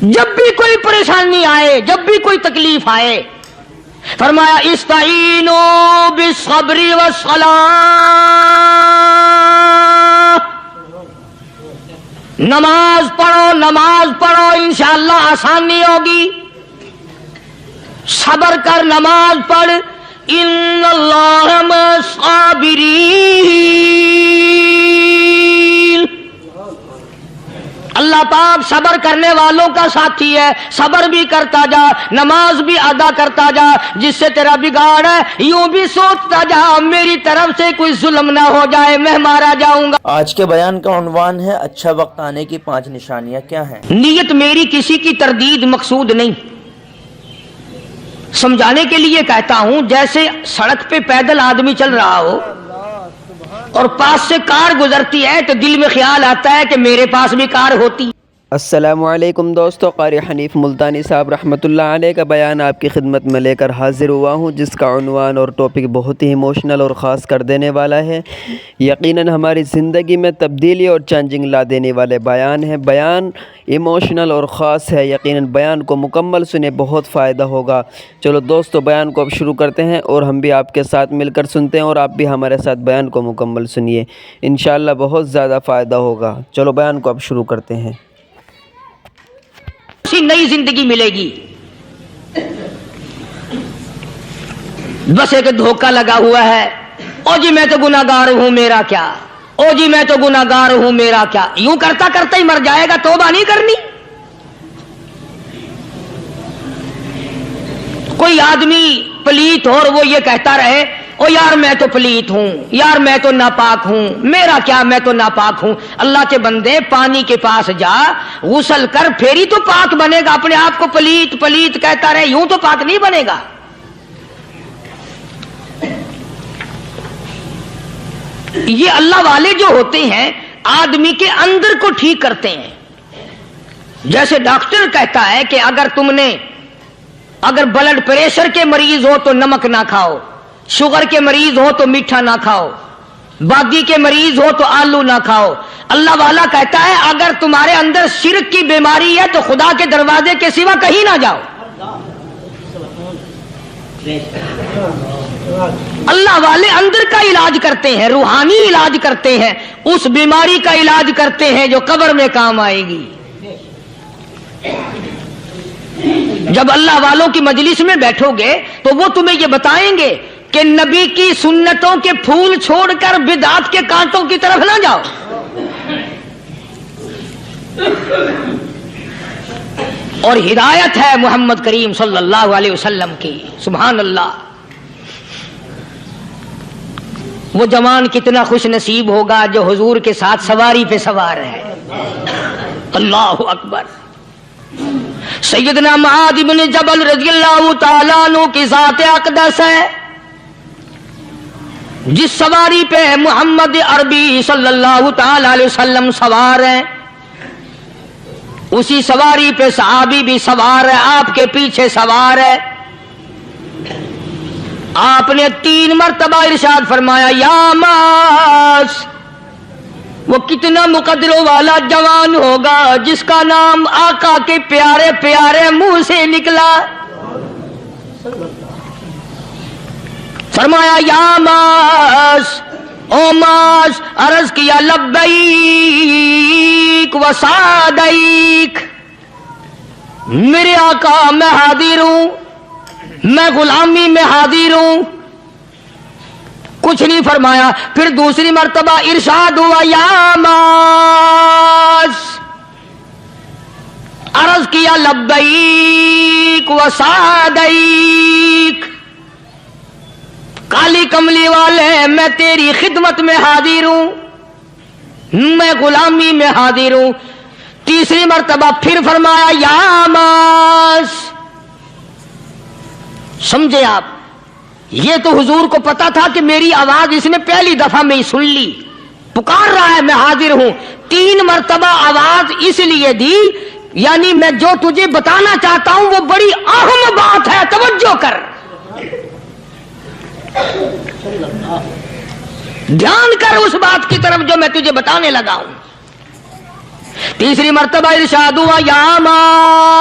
جب بھی کوئی پریشانی آئے، جب بھی کوئی تکلیف آئے، فرمایا استعینوا بالصبر والصلاۃ، نماز پڑھو انشاءاللہ آسانی ہوگی، صبر کر، نماز پڑھ، ان اللہ مع الصابرین، اللہ پاک صبر کرنے والوں کا ساتھی ہے، صبر بھی کرتا جا، نماز بھی ادا کرتا جا، جس سے تیرا بگاڑ ہے یوں بھی سوچتا جا میری طرف سے کوئی ظلم نہ ہو جائے، میں مارا جاؤں گا۔ آج کے بیان کا عنوان ہے اچھا وقت آنے کی 5 نشانیاں کیا ہیں؟ نیت میری کسی کی تردید مقصود نہیں، سمجھانے کے لیے کہتا ہوں، جیسے سڑک پہ پیدل آدمی چل رہا ہو اور پاس سے کار گزرتی ہے تو دل میں خیال آتا ہے کہ میرے پاس بھی کار ہوتی۔ السلام علیکم دوستو، قاری حنیف ملتانی صاحب رحمۃ اللہ علیہ کا بیان آپ کی خدمت میں لے کر حاضر ہوا ہوں، جس کا عنوان اور ٹاپک بہت ہی ایموشنل اور خاص کر دینے والا ہے، یقیناً ہماری زندگی میں تبدیلی اور چینجنگ لا دینے والے بیان ہے۔ بیان ایموشنل اور خاص ہے، یقیناً بیان کو مکمل سنیں، بہت فائدہ ہوگا۔ چلو دوستو بیان کو اب شروع کرتے ہیں اور ہم بھی آپ کے ساتھ مل کر سنتے ہیں اور آپ بھی ہمارے ساتھ بیان کو مکمل سنیے، انشاءاللہ بہت زیادہ فائدہ ہوگا۔ چلو بیان کو اب شروع کرتے ہیں۔ نئی زندگی ملے گی، بس ایک دھوکہ لگا ہوا ہے، او جی میں تو گناہگار ہوں میرا کیا، او جی میں تو گناہگار ہوں میرا کیا، یوں کرتا کرتا ہی مر جائے گا، توبہ نہیں کرنی۔ کوئی آدمی پلیت ہو اور وہ یہ کہتا رہے، او یار میں تو پلیت ہوں، یار میں تو ناپاک ہوں، میرا کیا، میں تو ناپاک ہوں۔ اللہ کے بندے پانی کے پاس جا، غسل کر، پھر ہی تو پاک بنے گا۔ اپنے آپ کو پلیت پلیت کہتا رہے، یوں تو پاک نہیں بنے گا۔ یہ اللہ والے جو ہوتے ہیں آدمی کے اندر کو ٹھیک کرتے ہیں۔ جیسے ڈاکٹر کہتا ہے کہ اگر بلڈ پریشر کے مریض ہو تو نمک نہ کھاؤ، شوگر کے مریض ہو تو میٹھا نہ کھاؤ، بادی کے مریض ہو تو آلو نہ کھاؤ۔ اللہ والا کہتا ہے اگر تمہارے اندر شرک کی بیماری ہے تو خدا کے دروازے کے سوا کہیں نہ جاؤ۔ اللہ والے اندر کا علاج کرتے ہیں، روحانی علاج کرتے ہیں، اس بیماری کا علاج کرتے ہیں جو قبر میں کام آئے گی۔ جب اللہ والوں کی مجلس میں بیٹھو گے تو وہ تمہیں یہ بتائیں گے کہ نبی کی سنتوں کے پھول چھوڑ کر بدعت کے کانٹوں کی طرف نہ جاؤ۔ اور ہدایت ہے محمد کریم صلی اللہ علیہ وسلم کی، سبحان اللہ۔ وہ جوان کتنا خوش نصیب ہوگا جو حضور کے ساتھ سواری پہ سوار ہے، اللہ اکبر۔ سیدنا معاذ بن جبل رضی اللہ تعالیٰ عنہ کی ذات اقدس ہے، جس سواری پہ محمد عربی صلی اللہ تعالی علیہ وسلم سوار ہیں، اسی سواری پہ صحابی بھی سوار ہے، آپ کے پیچھے سوار ہے۔ آپ نے 3 مرتبہ ارشاد فرمایا یا معاذ، وہ کتنا مقدروں والا جوان ہوگا جس کا نام آقا کے پیارے پیارے منہ سے نکلا۔ فرمایا یا معاذ، او معاذ، عرض کیا لبیک و سعدیک، میرے آقا میں حاضر ہوں، میں غلامی میں حاضر ہوں۔ کچھ نہیں فرمایا، پھر دوسری مرتبہ ارشاد ہوا یا معاذ، عرض کیا لبیک و سعدیک، کالی کملی والے میں تیری خدمت میں حاضر ہوں، میں غلامی میں حاضر ہوں۔ تیسری مرتبہ پھر فرمایا یا معاذ۔ سمجھے آپ، یہ تو حضور کو پتا تھا کہ میری آواز اس نے پہلی دفعہ میں ہی سن لی، پکار رہا ہے میں حاضر ہوں۔ 3 مرتبہ آواز اس لیے دی، یعنی میں جو تجھے بتانا چاہتا ہوں وہ بڑی اہم بات ہے، توجہ کر، دھیان کر اس بات کی طرف جو میں تجھے بتانے لگا ہوں۔ تیسری مرتبہ ارشاد ہوا یا معاذ،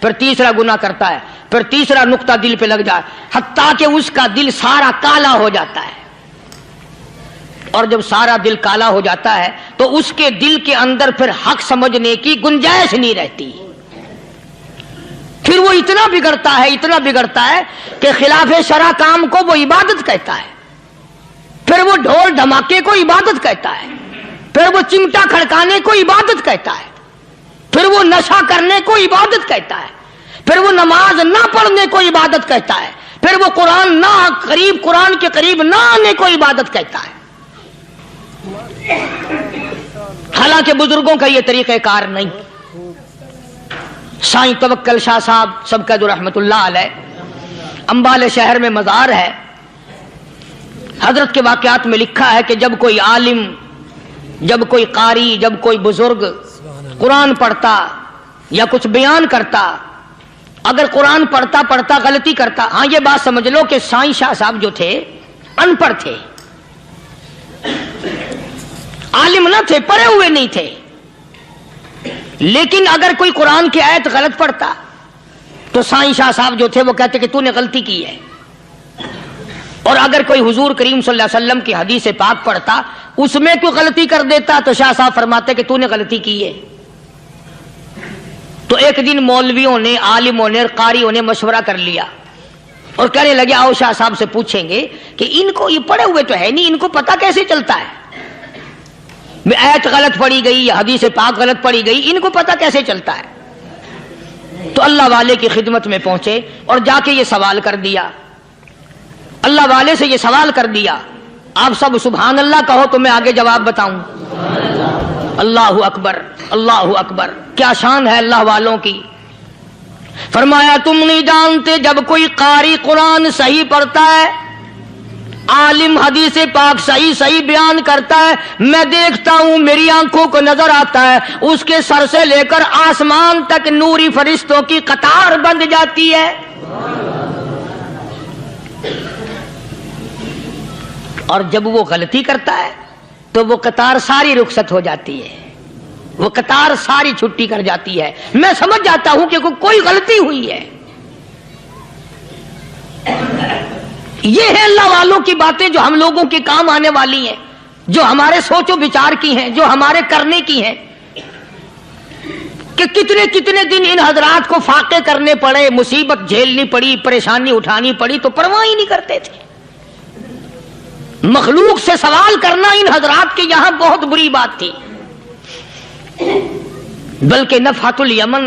پھر تیسرا گناہ کرتا ہے، پھر تیسرا نقطہ دل پہ لگ جائے، حتیٰ کہ اس کا دل سارا کالا ہو جاتا ہے۔ اور جب سارا دل کالا ہو جاتا ہے تو اس کے دل کے اندر پھر حق سمجھنے کی گنجائش نہیں رہتی، پھر وہ اتنا بگڑتا ہے کہ خلاف شرع کام کو وہ عبادت کہتا ہے، پھر وہ ڈھول دھماکے کو عبادت کہتا ہے، پھر وہ چمٹا کھڑکانے کو عبادت کہتا ہے، پھر وہ نشہ کرنے کو عبادت کہتا ہے، پھر وہ نماز نہ پڑھنے کو عبادت کہتا ہے، پھر وہ قرآن کے قریب نہ آنے کو عبادت کہتا ہے۔ حالانکہ بزرگوں کا یہ طریقہ کار نہیں۔ سائیں توکل شاہ صاحب سبقت رحمت اللہ علیہ، امبالے شہر میں مزار ہے، حضرت کے واقعات میں لکھا ہے کہ جب کوئی عالم، جب کوئی قاری، جب کوئی بزرگ قرآن پڑھتا یا کچھ بیان کرتا، اگر قرآن پڑھتا غلطی کرتا، ہاں یہ بات سمجھ لو کہ سائیں شاہ صاحب جو تھے ان پڑھ تھے، عالم نہ تھے، پڑھے ہوئے نہیں تھے، لیکن اگر کوئی قرآن کی آیت غلط پڑھتا تو سائیں شاہ صاحب جو تھے وہ کہتے کہ تو نے غلطی کی ہے، اور اگر کوئی حضور کریم صلی اللہ علیہ وسلم کی حدیث پاک پڑھتا اس میں کوئی غلطی کر دیتا تو شاہ صاحب فرماتے کہ تو نے غلطی کی ہے۔ تو ایک دن مولویوں نے، عالموں نے، قاریوں نے مشورہ کر لیا اور کہنے لگے آؤ شاہ صاحب سے پوچھیں گے کہ ان کو، یہ پڑھے ہوئے تو ہے نہیں، ان کو پتہ کیسے چلتا ہے، آیت غلط پڑھی گئی یا حدیث پاک غلط پڑھی گئی، ان کو پتہ کیسے چلتا ہے؟ تو اللہ والے کی خدمت میں پہنچے اور جا کے یہ سوال کر دیا، اللہ والے سے یہ سوال کر دیا، آپ سب سبحان اللہ کہو تو میں آگے جواب بتاؤں۔ اللہ اکبر، اللہ اکبر، کیا شان ہے اللہ والوں کی۔ فرمایا تم نہیں جانتے جب کوئی قاری قرآن صحیح پڑھتا ہے، عالم حدیث پاک صحیح بیان کرتا ہے، میں دیکھتا ہوں، میری آنکھوں کو نظر آتا ہے، اس کے سر سے لے کر آسمان تک نوری فرشتوں کی قطار بند جاتی ہے، اور جب وہ غلطی کرتا ہے تو وہ قطار ساری رخصت ہو جاتی ہے، وہ قطار ساری چھٹی کر جاتی ہے، میں سمجھ جاتا ہوں کہ کوئی غلطی ہوئی ہے۔ یہ ہے اللہ والوں کی باتیں جو ہم لوگوں کے کام آنے والی ہیں، جو ہمارے سوچ و بچار کی ہیں، جو ہمارے کرنے کی ہیں، کہ کتنے کتنے دن ان حضرات کو فاقے کرنے پڑے، مصیبت جھیلنی پڑی، پریشانی اٹھانی پڑی، تو پرواہ ہی نہیں کرتے تھے۔ مخلوق سے سوال کرنا ان حضرات کے یہاں بہت بری بات تھی۔ بلکہ نفحۃ الیمن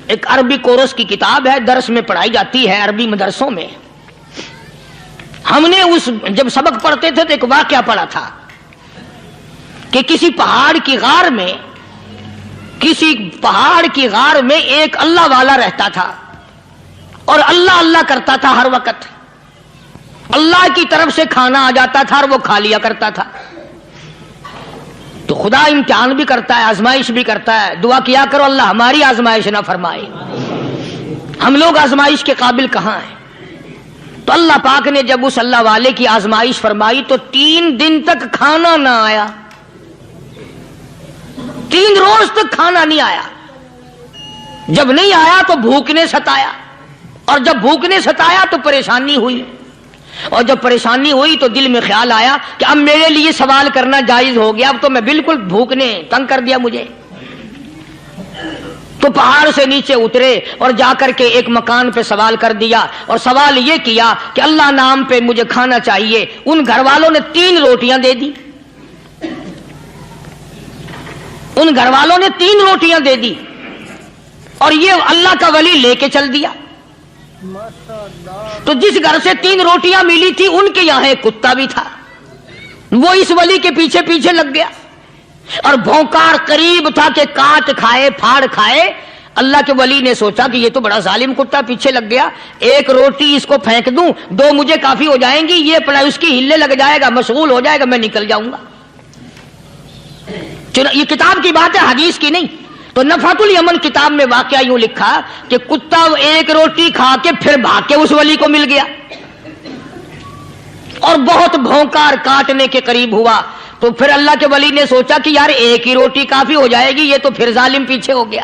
ایک عربی کورس کی کتاب ہے، درس میں پڑھائی جاتی ہے عربی مدرسوں میں۔ ہم نے جب سبق پڑھتے تھے تو ایک واقعہ پڑھا تھا کہ کسی پہاڑ کی غار میں ایک اللہ والا رہتا تھا اور اللہ اللہ کرتا تھا، ہر وقت اللہ کی طرف سے کھانا آ جاتا تھا اور وہ کھا لیا کرتا تھا۔ تو خدا امتحان بھی کرتا ہے، آزمائش بھی کرتا ہے، دعا کیا کرو اللہ ہماری آزمائش نہ فرمائے، ہم لوگ آزمائش کے قابل کہاں ہیں۔ تو اللہ پاک نے جب اس اللہ والے کی آزمائش فرمائی تو 3 دن تک کھانا نہ آیا، 3 روز تک کھانا نہیں آیا۔ جب نہیں آیا تو بھوک نے ستایا، اور جب بھوک نے ستایا تو پریشانی ہوئی، اور جب پریشانی ہوئی تو دل میں خیال آیا کہ اب میرے لیے سوال کرنا جائز ہو گیا، اب تو میں بالکل بھوک نے تنگ کر دیا مجھے۔ تو پہاڑ سے نیچے اترے اور جا کر کے ایک مکان پہ سوال کر دیا، اور سوال یہ کیا کہ اللہ نام پہ مجھے کھانا چاہیے۔ ان گھر والوں نے 3 روٹیاں دے دی، ان گھر والوں نے 3 روٹیاں دے دی، اور یہ اللہ کا ولی لے کے چل دیا۔ تو جس گھر سے 3 روٹیاں ملی تھی ان کے یہاں ایک کتا بھی تھا، وہ اس ولی کے پیچھے پیچھے لگ گیا اور بھونکار قریب تھا کہ کاٹ کھائے، پھاڑ کھائے۔ اللہ کے ولی نے سوچا کہ یہ تو بڑا ظالم کتا پیچھے لگ گیا، 1 روٹی اس کو پھینک دوں، 2 مجھے کافی ہو جائیں گی، یہ پڑا اس کی ہلے لگ جائے گا، مشغول ہو جائے گا، میں نکل جاؤں گا۔ یہ کتاب کی بات ہے، حدیث کی نہیں۔ تو نفحۃ الیمن کتاب میں واقعہ یوں لکھا کہ کتا 1 روٹی کھا کے پھر بھاگ کے اس ولی کو مل گیا اور بہت بھونکار کاٹنے کے قریب ہوا۔ تو پھر اللہ کے ولی نے سوچا کہ یار 1 ہی روٹی کافی ہو جائے گی، یہ تو پھر ظالم پیچھے ہو گیا،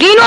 3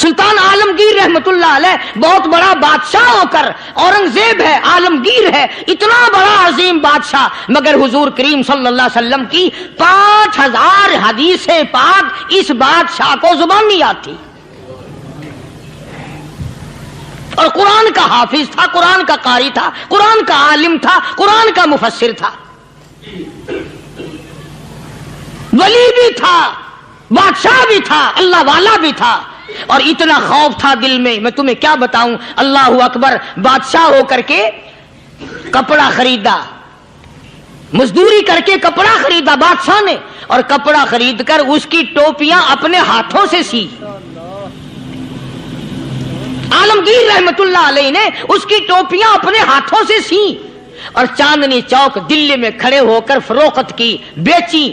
سلطان عالمگیر رحمت اللہ علیہ بہت بڑا بادشاہ ہو کر، اورنگزیب ہے، عالمگیر ہے، اتنا بڑا عظیم بادشاہ، مگر حضور کریم صلی اللہ علیہ وسلم کی 5000 حدیث پاک اس بادشاہ کو زبان نہیں آتی، اور قرآن کا حافظ تھا، قرآن کا قاری تھا، قرآن کا عالم تھا، قرآن کا مفسر تھا، ولی بھی تھا، بادشاہ بھی تھا، اللہ والا بھی تھا، اور اتنا خوف تھا دل میں تمہیں کیا بتاؤں۔ اللہ اکبر، بادشاہ ہو کر کے کپڑا خریدا، مزدوری کر کے کپڑا خریدا بادشاہ نے، اور کپڑا خرید کر اس کی ٹوپیاں اپنے ہاتھوں سے سی۔ عالمگیر رحمت اللہ علیہ نے اس کی ٹوپیاں اپنے ہاتھوں سے سی، اور چاندنی چوک دلی میں کھڑے ہو کر فروخت کی، بیچی،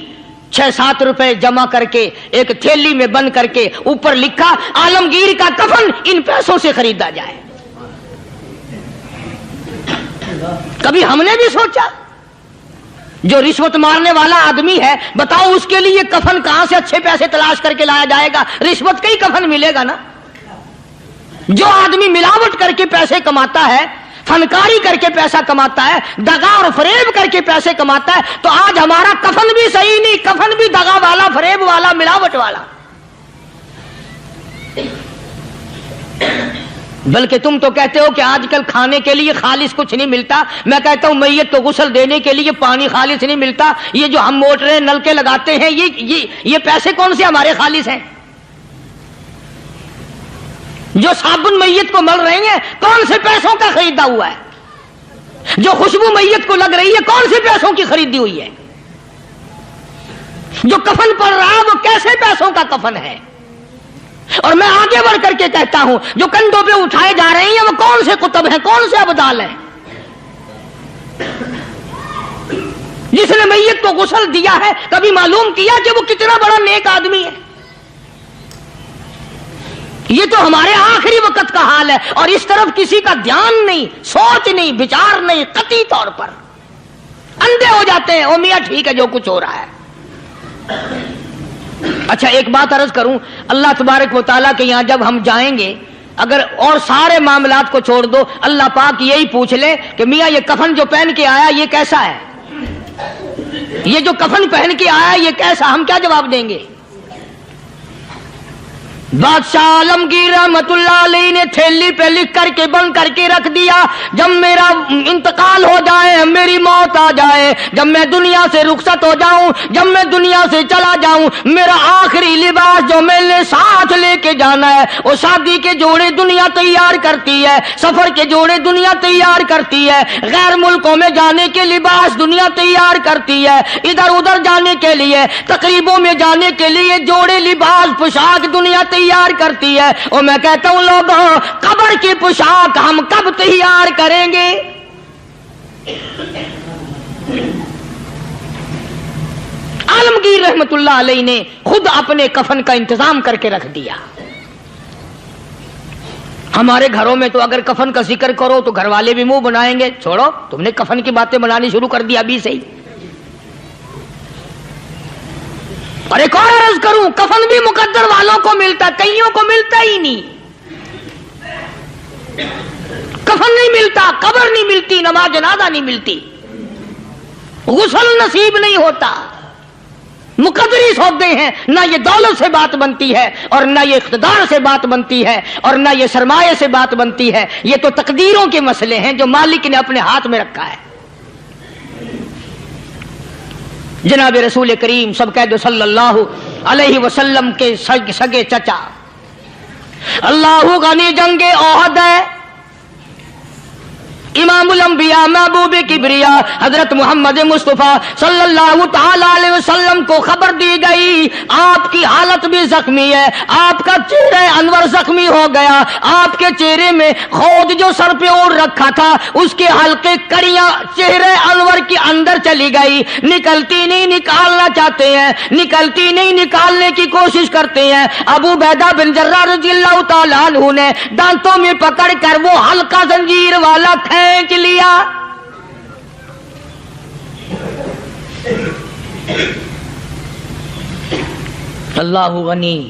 6-7 روپے جمع کر کے ایک تھیلی میں بند کر کے اوپر لکھا عالمگیر کا کفن ان پیسوں سے خریدا جائے۔ کبھی ہم نے بھی سوچا جو رشوت مارنے والا آدمی ہے، بتاؤ اس کے لیے کفن کہاں سے اچھے پیسے تلاش کر کے لایا جائے گا؟ رشوت کا ہی کفن ملے گا نا۔ جو آدمی ملاوٹ کر کے پیسے کماتا ہے، فنکاری کر کے پیسہ کماتا ہے، دغا اور فریب کر کے پیسے کماتا ہے، تو آج ہمارا کفن بھی صحیح نہیں، کفن بھی دغا والا، فریب والا، ملاوٹ والا۔ بلکہ تم تو کہتے ہو کہ آج کل کھانے کے لیے خالص کچھ نہیں ملتا، میں کہتا ہوں میت کو غسل دینے کے لیے پانی خالص نہیں ملتا، یہ جو ہم موٹریں نلکے لگاتے ہیں یہ پیسے کون سے ہمارے خالص ہیں؟ جو صابن میت کو مل رہی ہیں کون سے پیسوں کا خریدا ہوا ہے؟ جو خوشبو میت کو لگ رہی ہے کون سے پیسوں کی خریدی ہوئی ہے؟ جو کفن پڑ رہا ہے وہ کیسے پیسوں کا کفن ہے؟ اور میں آگے بڑھ کر کے کہتا ہوں جو کندھوں پہ اٹھائے جا رہے ہیں وہ کون سے کتب ہیں، کون سے ابدال ہیں؟ جس نے میت کو غسل دیا ہے کبھی معلوم کیا کہ وہ کتنا بڑا نیک آدمی ہے؟ یہ تو ہمارے آخری وقت کا حال ہے، اور اس طرف کسی کا دھیان نہیں، سوچ نہیں، بچار نہیں، قطعی طور پر اندھے ہو جاتے ہیں۔ او میاں ٹھیک ہے جو کچھ ہو رہا ہے۔ اچھا ایک بات عرض کروں، اللہ تبارک و تعالیٰ کے یہاں جب ہم جائیں گے، اگر اور سارے معاملات کو چھوڑ دو، اللہ پاک یہی پوچھ لے کہ میاں یہ کفن جو پہن کے آیا یہ کیسا ہے؟ یہ جو کفن پہن کے آیا یہ کیسا؟ ہم کیا جواب دیں گے؟ بادشاہ عالمگیر رحمت اللہ علیہ نے تھیلی پہ لکھ کر کے بند کر کے رکھ دیا، جب میرا انتقال ہو جائے، میری موت آ جائے، جب میں دنیا سے رخصت ہو جاؤں، جب میں دنیا سے چلا جاؤں، میرا آخری لباس جو میں نے ساتھ لے کے جانا ہے وہ شادی کے جوڑے دنیا تیار کرتی ہے، سفر کے جوڑے دنیا تیار کرتی ہے، غیر ملکوں میں جانے کے لباس دنیا تیار کرتی ہے، ادھر ادھر جانے کے لیے، تقریبوں میں جانے کے لیے جوڑے لباس پوشاک دنیا تیار کرتی ہے۔ اور میں کہتا ہوں لوگوں، قبر کی پوشاک ہم کب تیار کریں گے؟ عالمگیر رحمت اللہ علیہ نے خود اپنے کفن کا انتظام کر کے رکھ دیا۔ ہمارے گھروں میں تو اگر کفن کا ذکر کرو تو گھر والے بھی منہ بنائیں گے، چھوڑو تم نے کفن کی باتیں بنانی شروع کر دی ابھی سے ہی۔ اور ایک اور عرض کروں، کفن بھی مقدر والوں کو ملتا، کئیوں کو ملتا ہی نہیں۔ کفن نہیں ملتا، قبر نہیں ملتی، نماز جنازہ نہیں ملتی، غسل نصیب نہیں ہوتا۔ مقدری سوچتے ہیں، نہ یہ دولت سے بات بنتی ہے، اور نہ یہ اقتدار سے بات بنتی ہے، اور نہ یہ سرمایہ سے بات بنتی ہے، یہ تو تقدیروں کے مسئلے ہیں جو مالک نے اپنے ہاتھ میں رکھا ہے۔ جناب رسول کریم سب کہہ دو صلی اللہ علیہ وسلم کے سگے چچا، اللہ غنی جنگ احد ہے، امام الانبیاء محبوب کبریا حضرت محمد مصطفیٰ صلی اللہ تعالی علیہ وسلم کو خبر دی گئی آپ کی حالت بھی زخمی ہے، آپ کا چہرہ انور زخمی ہو گیا، آپ کے چہرے میں خود جو سر پہ اوڑھ رکھا تھا اس کے حلقے کڑیاں چہرے انور کے اندر چلی گئی، نکلتی نہیں، نکالنا چاہتے ہیں، نکلتی نہیں، نکالنے کی کوشش کرتے ہیں۔ ابو عبیدہ بن جراح رضی اللہ تعالیٰ عنہ نے دانتوں میں پکڑ کر وہ حلقہ زنجیر والا کھینچ لیا۔ اللہ غنی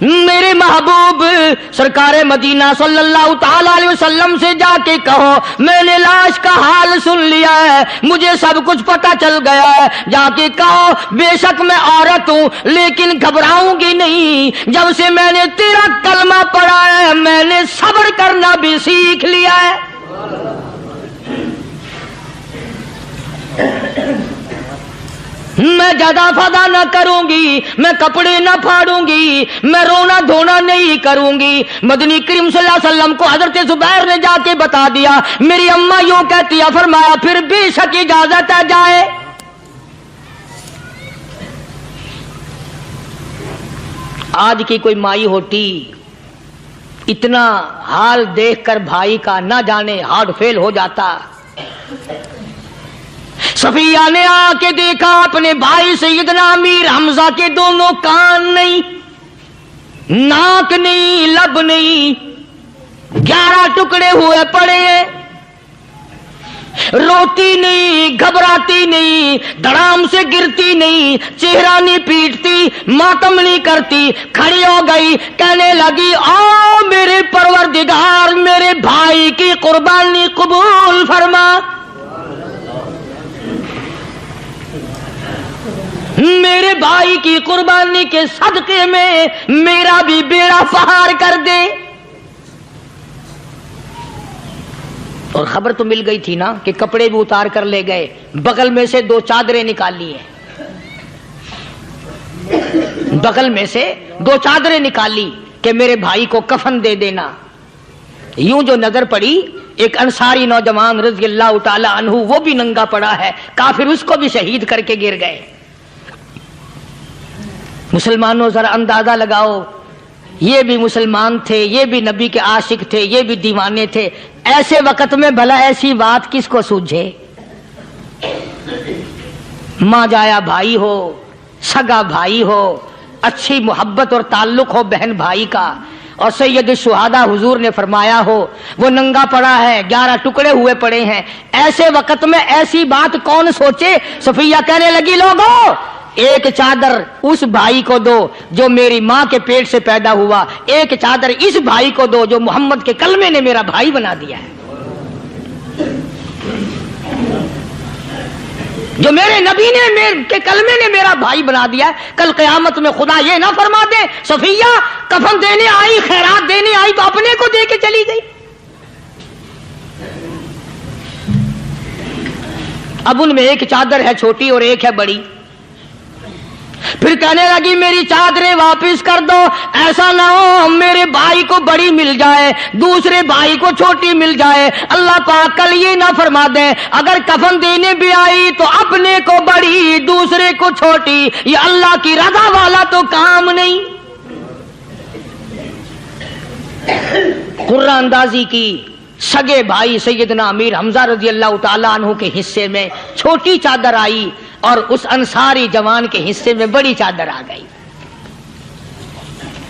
میرے محبوب سرکار مدینہ صلی اللہ تعالی علیہ وسلم سے جا کے کہو میں نے لاش کا حال سن لیا ہے، مجھے سب کچھ پتہ چل گیا ہے، جا کے کہو بے شک میں عورت ہوں لیکن گھبراؤں گی نہیں، جب سے میں نے تیرا کلمہ پڑھا ہے میں نے صبر کرنا بھی سیکھ لیا ہے۔ میں زیادہ فدا نہ کروں گی، میں کپڑے نہ پھاڑوں گی، میں رونا دھونا نہیں کروں گی۔ مدنی کریم صلی اللہ علیہ وسلم کو حضرت زبیر نے جا کے بتا دیا، میری اماں یوں کہتی ہے، فرمایا پھر بے شک اجازت ہے جائے۔ آج کی کوئی مائی ہوتی اتنا حال دیکھ کر بھائی کا نہ جانے ہارٹ فیل ہو جاتا۔ صفیہ نے آ کے دیکھا اپنے بھائی سیدنا امیر حمزہ کے دونوں کان نہیں، ناک نہیں، لب نہیں، 11 ٹکڑے ہوئے پڑے ہیں، روتی نہیں، گھبراتی نہیں، دھڑام سے گرتی نہیں، چہرہ نہیں پیٹتی، ماتم نہیں کرتی، کھڑی ہو گئی، کہنے لگی آؤ میرے پروردگار میرے بھائی کی قربانی قبول فرما، میرے بھائی کی قربانی کے صدقے میں میرا بھی بیڑا پار کر دے۔ اور خبر تو مل گئی تھی نا کہ کپڑے بھی اتار کر لے گئے، بغل میں سے 2 چادریں نکال لی ہیں، بغل میں سے 2 چادریں نکالی کہ میرے بھائی کو کفن دے دینا۔ یوں جو نظر پڑی ایک انصاری نوجوان رضی اللہ تعالی عنہ، وہ بھی ننگا پڑا ہے، کافر اس کو بھی شہید کر کے گر گئے۔ مسلمانوں ذرا اندازہ لگاؤ، یہ بھی مسلمان تھے، یہ بھی نبی کے عاشق تھے، یہ بھی دیوانے تھے، ایسے وقت میں بھلا ایسی بات کس کو سوجھے؟ ماں جایا بھائی ہو، سگا بھائی ہو، اچھی محبت اور تعلق ہو بہن بھائی کا، اور سید الشہداء حضور نے فرمایا ہو وہ ننگا پڑا ہے، 11 ٹکڑے ہوئے پڑے ہیں، ایسے وقت میں ایسی بات کون سوچے؟ صفیہ کہنے لگی لوگوں ایک چادر اس بھائی کو دو جو میری ماں کے پیٹ سے پیدا ہوا، ایک چادر اس بھائی کو دو جو محمد کے کلمے نے میرا بھائی بنا دیا ہے، جو میرے نبی نے کے کلمے نے میرا بھائی بنا دیا ہے۔ کل قیامت میں خدا یہ نہ فرما دے صفیہ کفن دینے آئی، خیرات دینے آئی تو اپنے کو دے کے چلی گئی۔ اب ان میں ایک چادر ہے چھوٹی اور ایک ہے بڑی، پھر کہنے لگی میری چادریں واپس کر دو، ایسا نہ ہو میرے بھائی کو بڑی مل جائے دوسرے بھائی کو چھوٹی مل جائے، اللہ پاک کل یہ نہ فرما دے اگر کفن دینے بھی آئی تو اپنے کو بڑی دوسرے کو چھوٹی، یہ اللہ کی رضا والا تو کام نہیں۔ قرہ اندازی کی، سگے بھائی سیدنا امیر حمزہ رضی اللہ تعالیٰ عنہ کے حصے میں چھوٹی چادر آئی اور اس انصاری جوان کے حصے میں بڑی چادر آ گئی۔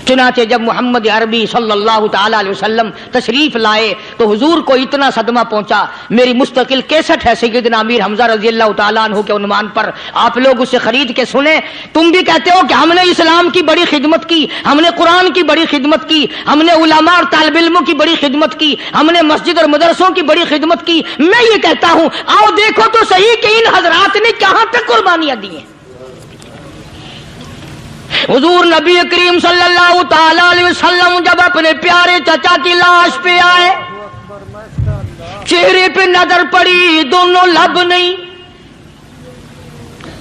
چنانچہ جب محمد عربی صلی اللہ تعالی علیہ وسلم تشریف لائے تو حضور کو اتنا صدمہ پہنچا، میری مستقل کیسٹ ہے سیدنا امیر حمزہ رضی اللہ تعالیٰ عنہ کے عنوان پر، آپ لوگ اسے خرید کے سنیں۔ تم بھی کہتے ہو کہ ہم نے اسلام کی بڑی خدمت کی، ہم نے قرآن کی بڑی خدمت کی، ہم نے علماء اور طالب علموں کی بڑی خدمت کی، ہم نے مسجد اور مدرسوں کی بڑی خدمت کی۔ میں یہ کہتا ہوں آؤ دیکھو تو صحیح کہ ان حضرات نے کہاں تک قربانیاں دی ہیں۔ حضور نبی کریم صلی اللہ تعالی علیہ وسلم جب اپنے پیارے چچا کی لاش پہ آئے، چہرے پہ نظر پڑی دونوں لب نہیں،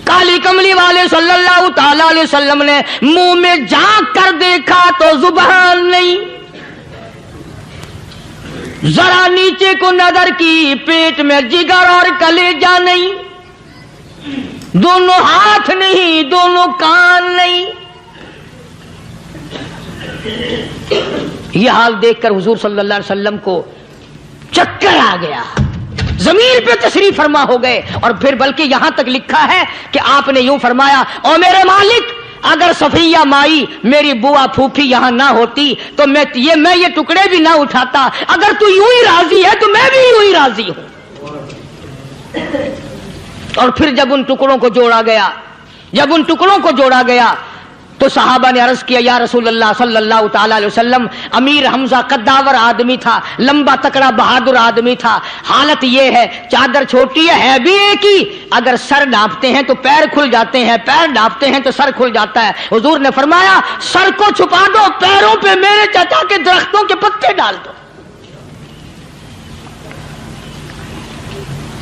کالی کملی والے صلی اللہ تعالی علیہ وسلم نے منہ میں جھانک کر دیکھا تو زبان نہیں، ذرا نیچے کو نظر کی پیٹ میں جگر اور کلیجہ نہیں، دونوں ہاتھ نہیں، دونوں کان نہیں۔ یہ حال دیکھ کر حضور صلی اللہ علیہ وسلم کو چکر آ گیا، زمین پہ تشریف فرما ہو گئے، اور پھر بلکہ یہاں تک لکھا ہے کہ آپ نے یوں فرمایا او میرے مالک اگر صفیہ مائی میری بوا پھوپھی یہاں نہ ہوتی تو میں یہ ٹکڑے بھی نہ اٹھاتا، اگر تو یوں ہی راضی ہے تو میں بھی یوں ہی راضی ہوں۔ اور پھر جب ان ٹکڑوں کو جوڑا گیا تو صحابہ نے عرض کیا یا رسول اللہ صلی اللہ تعالی علیہ وسلم، امیر حمزہ قداور آدمی تھا، لمبا تکڑا بہادر آدمی تھا، حالت یہ ہے چادر چھوٹی ہے بھی ایک ہی، اگر سر ڈھانپتے ہیں تو پیر کھل جاتے ہیں، پیر ڈھانپتے ہیں تو سر کھل جاتا ہے۔ حضور نے فرمایا سر کو چھپا دو، پیروں پہ میرے چچا کے درختوں کے پتے ڈال دو۔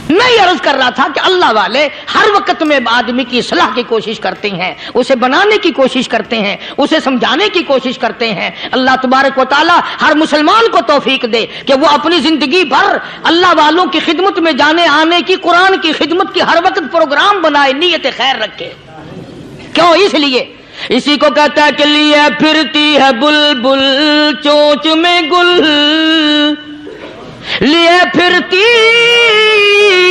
میں یہ عرض کر رہا تھا کہ اللہ والے ہر وقت میں آدمی کی اصلاح کی کوشش کرتے ہیں، اسے بنانے کی کوشش کرتے ہیں، اسے سمجھانے کی کوشش کرتے ہیں۔ اللہ تبارک و تعالی ہر مسلمان کو توفیق دے کہ وہ اپنی زندگی بھر اللہ والوں کی خدمت میں جانے آنے کی، قرآن کی خدمت کی ہر وقت پروگرام بنائے، نیت خیر رکھے۔ کیوں؟ اس لیے اسی کو کہتا ہے کہ لیے پھرتی ہے بلبل چونچ میں گل، لیے پھرتی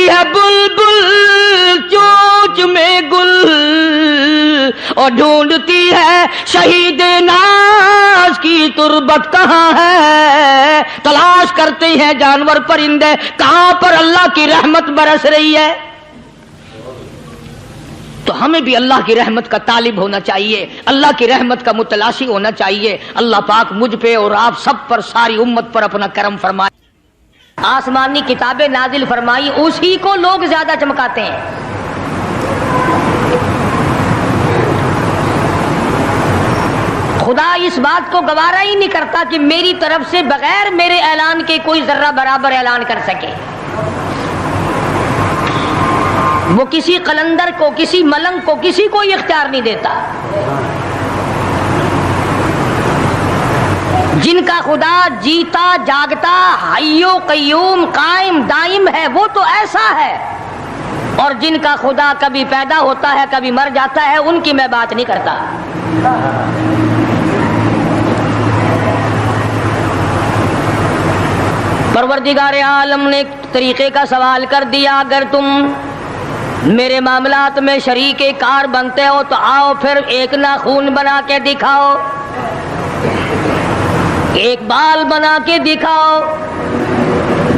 ہے بلبل چونچ میں گل، اور ڈھونڈتی ہے شہید ناز کی تربت کہاں ہے، تلاش کرتے ہیں جانور پرندے کہاں پر اللہ کی رحمت برس رہی ہے۔ تو ہمیں بھی اللہ کی رحمت کا طالب ہونا چاہیے، اللہ کی رحمت کا متلاشی ہونا چاہیے۔ اللہ پاک مجھ پہ اور آپ سب پر، ساری امت پر اپنا کرم فرمائے۔ آسمانی کتابیں نازل فرمائی، اسی کو لوگ زیادہ چمکاتے ہیں۔ خدا اس بات کو گوارا ہی نہیں کرتا کہ میری طرف سے بغیر میرے اعلان کے کوئی ذرہ برابر اعلان کر سکے۔ وہ کسی قلندر کو، کسی ملنگ کو، کسی کو اختیار نہیں دیتا۔ جن کا خدا جیتا جاگتا حی و قیوم قائم دائم ہے وہ تو ایسا ہے، اور جن کا خدا کبھی پیدا ہوتا ہے کبھی مر جاتا ہے ان کی میں بات نہیں کرتا۔ پروردگار عالم نے طریقے کا سوال کر دیا، اگر تم میرے معاملات میں شریک کار بنتے ہو تو آؤ پھر ایک ناخون بنا کے دکھاؤ، ایک بال بنا کے دکھاؤ،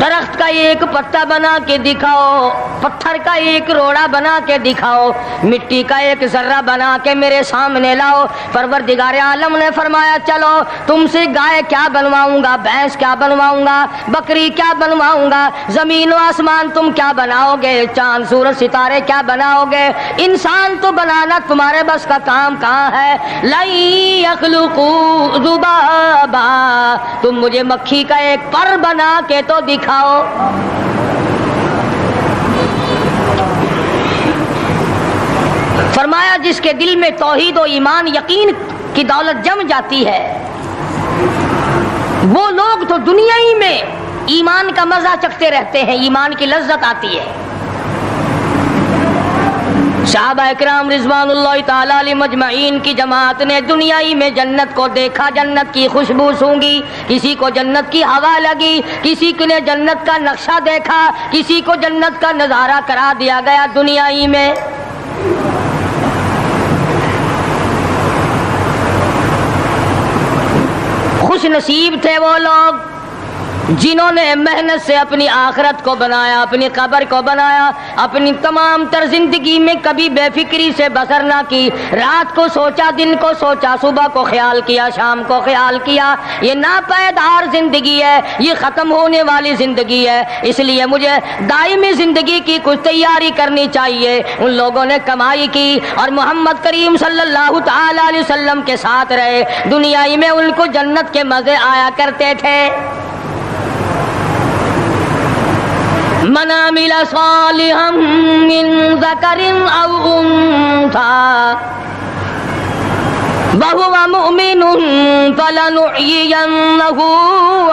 درخت کا ایک پتا بنا کے دکھاؤ، پتھر کا ایک روڑا بنا کے دکھاؤ، مٹی کا ایک ذرہ بنا کے میرے سامنے لاؤ۔ پروردگار عالم نے فرمایا چلو تم سے گائے کیا بنواؤں گا، بھینس کیا بنواؤں گا، بکری کیا بنواؤں گا، زمین و آسمان تم کیا بناؤ گے، چاند سورج ستارے کیا بناؤ گے، انسان تو بنانا تمہارے بس کا کام کہاں ہے۔ لَن يَخْلُقُوا ذُبَابًا، تم مجھے مکھی کا ایک پر بنا کے تو دکھاؤ۔ فرمایا جس کے دل میں توحید و ایمان یقین کی دولت جم جاتی ہے وہ لوگ تو دنیا ہی میں ایمان کا مزہ چکھتے رہتے ہیں، ایمان کی لذت آتی ہے۔ صحابہ اکرام رضوان اللہ تعالی علیہ مجمعین کی جماعت نے دنیا ہی میں جنت کو دیکھا، جنت کی خوشبو سونگھی، کسی کو جنت کی ہوا لگی، کسی نے جنت کا نقشہ دیکھا، کسی کو جنت کا نظارہ کرا دیا گیا دنیا ہی میں۔ خوش نصیب تھے وہ لوگ جنہوں نے محنت سے اپنی آخرت کو بنایا، اپنی قبر کو بنایا، اپنی تمام تر زندگی میں کبھی بے فکری سے بسر نہ کی، رات کو سوچا، دن کو سوچا، صبح کو خیال کیا، شام کو خیال کیا۔ یہ ناپائیدار زندگی ہے، یہ ختم ہونے والی زندگی ہے، اس لیے مجھے دائمی زندگی کی کچھ تیاری کرنی چاہیے۔ ان لوگوں نے کمائی کی اور محمد کریم صلی اللہ تعالی علیہ وسلم کے ساتھ رہے، دنیا ہی میں ان کو جنت کے مزے آیا کرتے تھے۔ من عمل صالحا من ذکر او انثى وهو مؤمن فلنحيينه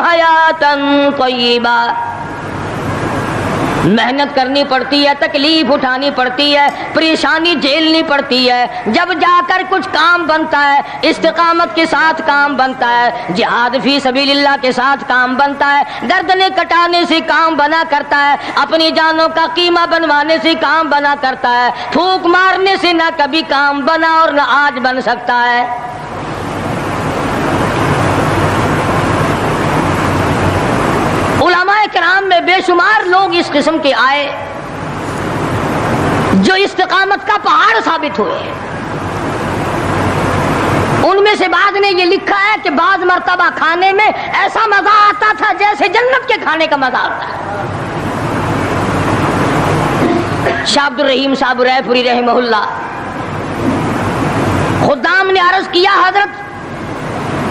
حیاتا طیبا۔ محنت کرنی پڑتی ہے، تکلیف اٹھانی پڑتی ہے، پریشانی جھیلنی پڑتی ہے، جب جا کر کچھ کام بنتا ہے، استقامت کے ساتھ کام بنتا ہے، جہاد فی سبیل اللہ کے ساتھ کام بنتا ہے، گردنیں کٹانے سے کام بنا کرتا ہے، اپنی جانوں کا قیمہ بنوانے سے کام بنا کرتا ہے، پھونک مارنے سے نہ کبھی کام بنا اور نہ آج بن سکتا ہے۔ علماء کرام میں بے شمار لوگ اس قسم کے آئے جو استقامت کا پہاڑ ثابت ہوئے۔ ان میں سے بعض نے یہ لکھا ہے کہ بعض مرتبہ کھانے میں ایسا مزہ آتا تھا جیسے جنت کے کھانے کا مزہ آتا ہے۔ شاہ عبد الرحیم صاحب رائے پوری رحمہ اللہ، خدام نے عرض کیا حضرت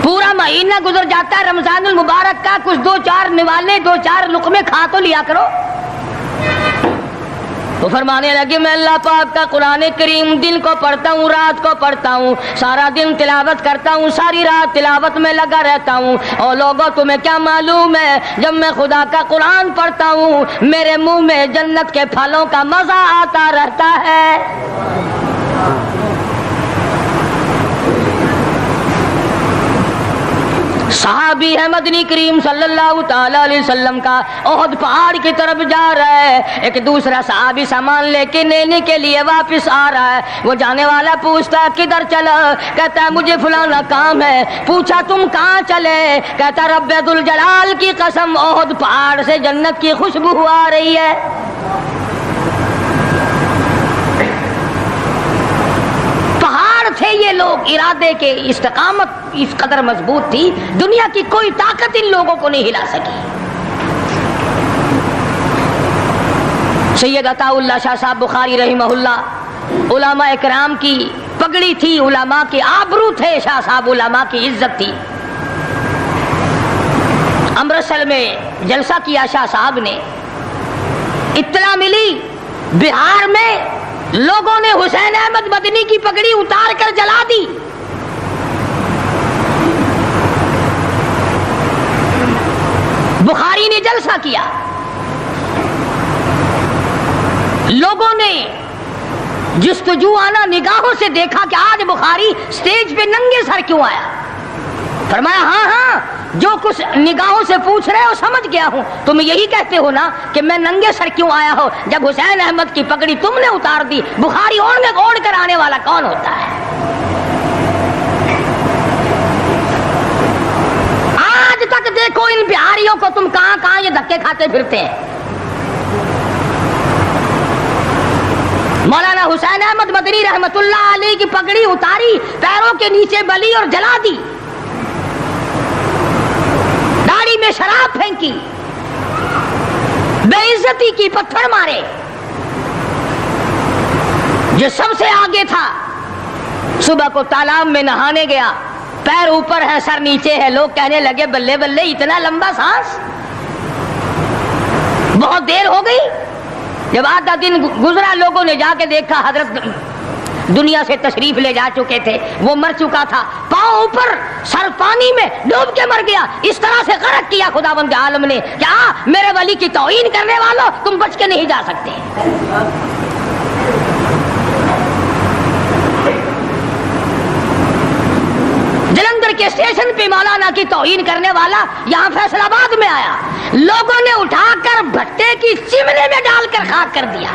پورا مہینہ گزر جاتا ہے رمضان المبارک کا، کچھ دو چار نوالے دو چار لقمے کھا تو لیا کرو۔ وہ فرمانے لگے میں اللہ پاک کا قرآن کریم دن کو پڑھتا ہوں رات کو پڑھتا ہوں، سارا دن تلاوت کرتا ہوں، ساری رات تلاوت میں لگا رہتا ہوں، اور لوگوں تمہیں کیا معلوم ہے جب میں خدا کا قرآن پڑھتا ہوں میرے منہ میں جنت کے پھلوں کا مزہ آتا رہتا ہے۔ صحابی ہے مدنی کریم صلی اللہ تعالی علیہ وسلم کا، احد پہاڑ کی طرف جا رہا ہے، ایک دوسرا صحابی سامان لے کے لینے کے لیے واپس آ رہا ہے، وہ جانے والا پوچھتا کدھر چلا، کہتا ہے مجھے فلانا کام ہے، پوچھا تم کہاں چلے، کہتا رب ذوالجلال کی قسم احد پہاڑ سے جنت کی خوشبو آ رہی ہے۔ تھے یہ لوگ ارادے کے، استقامت اس قدر مضبوط تھی دنیا کی کوئی طاقت ان لوگوں کو نہیں ہلا سکی۔ سید عطا اللہ شاہ صاحب بخاری رحمہ اللہ، علماء اکرام کی پگڑی تھی، علماء کے آبرو تھے شاہ صاحب، علماء کی عزت تھی۔ امرتسر میں جلسہ کیا شاہ صاحب نے، اطلاع ملی بہار میں لوگوں نے حسین احمد مدنی کی پگڑی اتار کر جلا دی۔ بخاری نے جلسہ کیا، لوگوں نے جستجو آنا نگاہوں سے دیکھا کہ آج بخاری سٹیج پہ ننگے سر کیوں آیا۔ فرمایا ہاں ہاں جو کچھ نگاہوں سے پوچھ رہے ہو سمجھ گیا ہوں، تم یہی کہتے ہو نا کہ میں ننگے سر کیوں آیا ہو، جب حسین احمد کی پگڑی تم نے اتار دی، بخاری اوڑھ کر آنے والا کون ہوتا ہے؟ آج تک دیکھو ان بہاریوں کو تم کہاں کہاں یہ دھکے کھاتے پھرتے ہیں۔ مولانا حسین احمد مدنی رحمت اللہ علیہ کی پگڑی اتاری، پیروں کے نیچے بلی اور جلا دی، داڑھی میں شراب پھینکی، بے عزتی کی، پتھر مارے۔ جو سب سے آگے تھا صبح کو تالاب میں نہانے گیا، پیر اوپر ہے سر نیچے ہے، لوگ کہنے لگے بلے بلے اتنا لمبا سانس، بہت دیر ہو گئی۔ جب آدھا دن گزرا لوگوں نے جا کے دیکھا حضرت دنیا سے تشریف لے جا چکے تھے، وہ مر چکا تھا، پاؤں اوپر سر پانی میں ڈوب کے مر گیا۔ اس طرح سے غرق کیا خداوند عالم نے کہ میرے ولی کی توہین کرنے والوں تم بچ کے نہیں جا سکتے۔ جلندھر کے اسٹیشن پہ مولانا کی توہین کرنے والا یہاں فیصل آباد میں آیا، لوگوں نے اٹھا کر بھٹے کی چمنے میں ڈال کر خاک کر دیا۔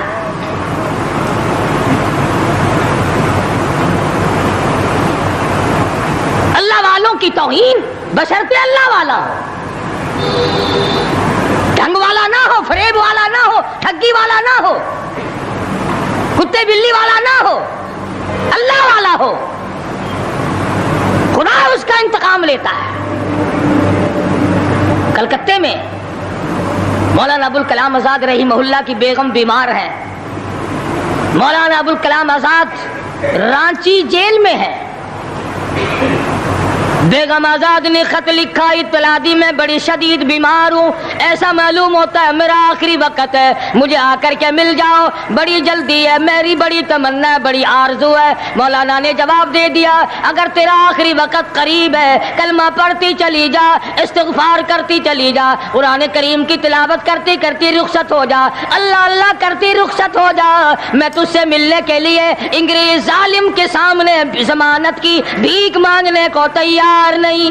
اللہ والوں کی توہین بشرطے اللہ والا ہو، ڈھنگ والا نہ ہو، فریب والا نہ ہو، ٹھگی والا نہ ہو، کتے بلی والا نہ ہو، اللہ والا ہو، خدا اس کا انتقام لیتا ہے۔ کلکتے میں مولانا ابوالکلام آزاد رحمہ اللہ کی بیگم بیمار ہے، مولانا ابوالکلام آزاد رانچی جیل میں ہے۔ بیگم آزاد نے خط لکھا، اطلاع دی میں بڑی شدید بیمار ہوں، ایسا معلوم ہوتا ہے میرا آخری وقت ہے، مجھے آ کر کے مل جاؤ، بڑی جلدی ہے، میری بڑی تمنا ہے، بڑی آرزو ہے۔ مولانا نے جواب دے دیا اگر تیرا آخری وقت قریب ہے کلمہ پڑھتی چلی جا، استغفار کرتی چلی جا، قرآن کریم کی تلاوت کرتی کرتی رخصت ہو جا، اللہ اللہ کرتی رخصت ہو جا، میں تجھ سے ملنے کے لیے انگریز ظالم کے سامنے ضمانت کی بھیک مانگنے کو تیار نہیں۔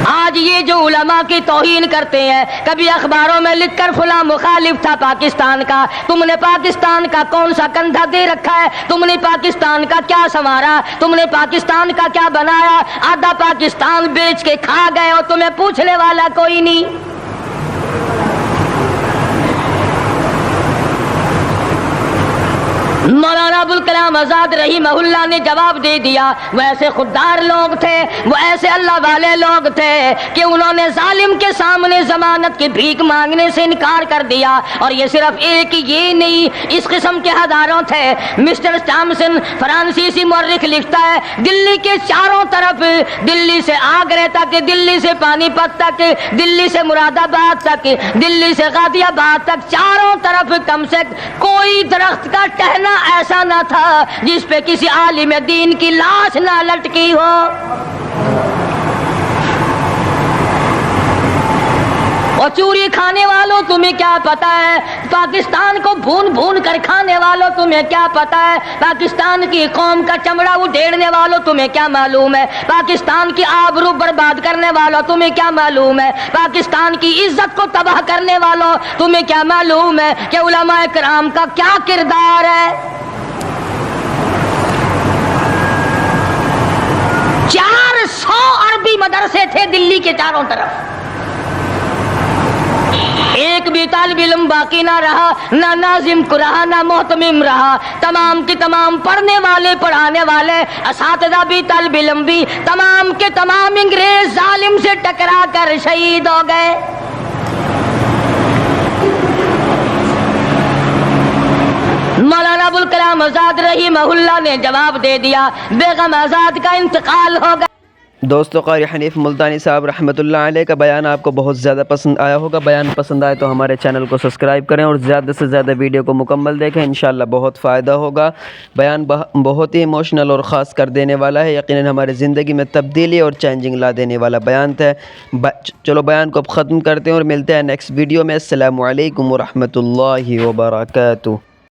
آج یہ جو علماء کی توہین کرتے ہیں، کبھی اخباروں میں لکھ کر فلاں مخالف تھا پاکستان کا، تم نے پاکستان کا کون سا کندھا دے رکھا ہے، تم نے پاکستان کا کیا سنوارا، تم نے پاکستان کا کیا بنایا، آدھا پاکستان بیچ کے کھا گئے اور تمہیں پوچھنے والا کوئی نہیں۔ مولانا ابو الکلام آزاد رحمہ اللہ نے جواب دے دیا، وہ ایسے خوددار لوگ تھے، وہ ایسے اللہ والے لوگ تھے کہ انہوں نے ظالم کے سامنے ضمانت کی بھیک مانگنے سے انکار کر دیا۔ اور یہ صرف ایک یہ نہیں، اس قسم کے ہزاروں تھے۔ مسٹر ٹامسن فرانسیسی مورخ لکھتا ہے، دلی کے چاروں طرف، دلی سے آگرہ تک، دلی سے پانی پت تک، دلی سے مراد آباد تک، دلی سے غازی آباد تک، چاروں طرف کم سے کوئی درخت کا ٹہنا ایسا نہ تھا جس پہ کسی عالم دین کی لاش نہ لٹکی ہو۔ اور چوری کھانے والوں تمہیں کیا پتا ہے، پاکستان کو بھون بھون کر کھانے والوں تمہیں کیا پتا ہے، پاکستان کی قوم کا چمڑا اڈھیڑنے والوں تمہیں کیا معلوم ہے، پاکستان کی آبرو برباد کرنے والوں تمہیں کیا معلوم ہے، پاکستان کی عزت کو تباہ کرنے والوں تمہیں کیا معلوم ہے کہ علماء کرام کا کیا کردار ہے۔ 400 عربی مدرسے تھے دلی کے چاروں طرف، ایک بھی طالب علم باقی نہ رہا، نہ ناظم کو رہا، نہ محتمم رہا، تمام کے تمام پڑھنے والے، پڑھانے والے، اساتذہ بھی، طالب علم بھی، تمام کے تمام انگریز ظالم سے ٹکرا کر شہید ہو گئے۔ مولانا ابو الکلام آزاد رحمہ اللہ نے جواب دے دیا، بیگم آزاد کا انتقال ہو گیا۔ دوستو، قاری حنیف ملتانی صاحب رحمۃ اللہ علیہ کا بیان آپ کو بہت زیادہ پسند آیا ہوگا۔ بیان پسند آئے تو ہمارے چینل کو سبسکرائب کریں اور زیادہ سے زیادہ ویڈیو کو مکمل دیکھیں، انشاءاللہ بہت فائدہ ہوگا۔ بیان بہت ہی ایموشنل اور خاص کر دینے والا ہے، یقیناً ہماری زندگی میں تبدیلی اور چینجنگ لا دینے والا بیان تھا۔ چلو بیان کو اب ختم کرتے ہیں اور ملتے ہیں نیکسٹ ویڈیو میں۔ السلام علیکم ورحمۃ اللہ وبرکاتہ۔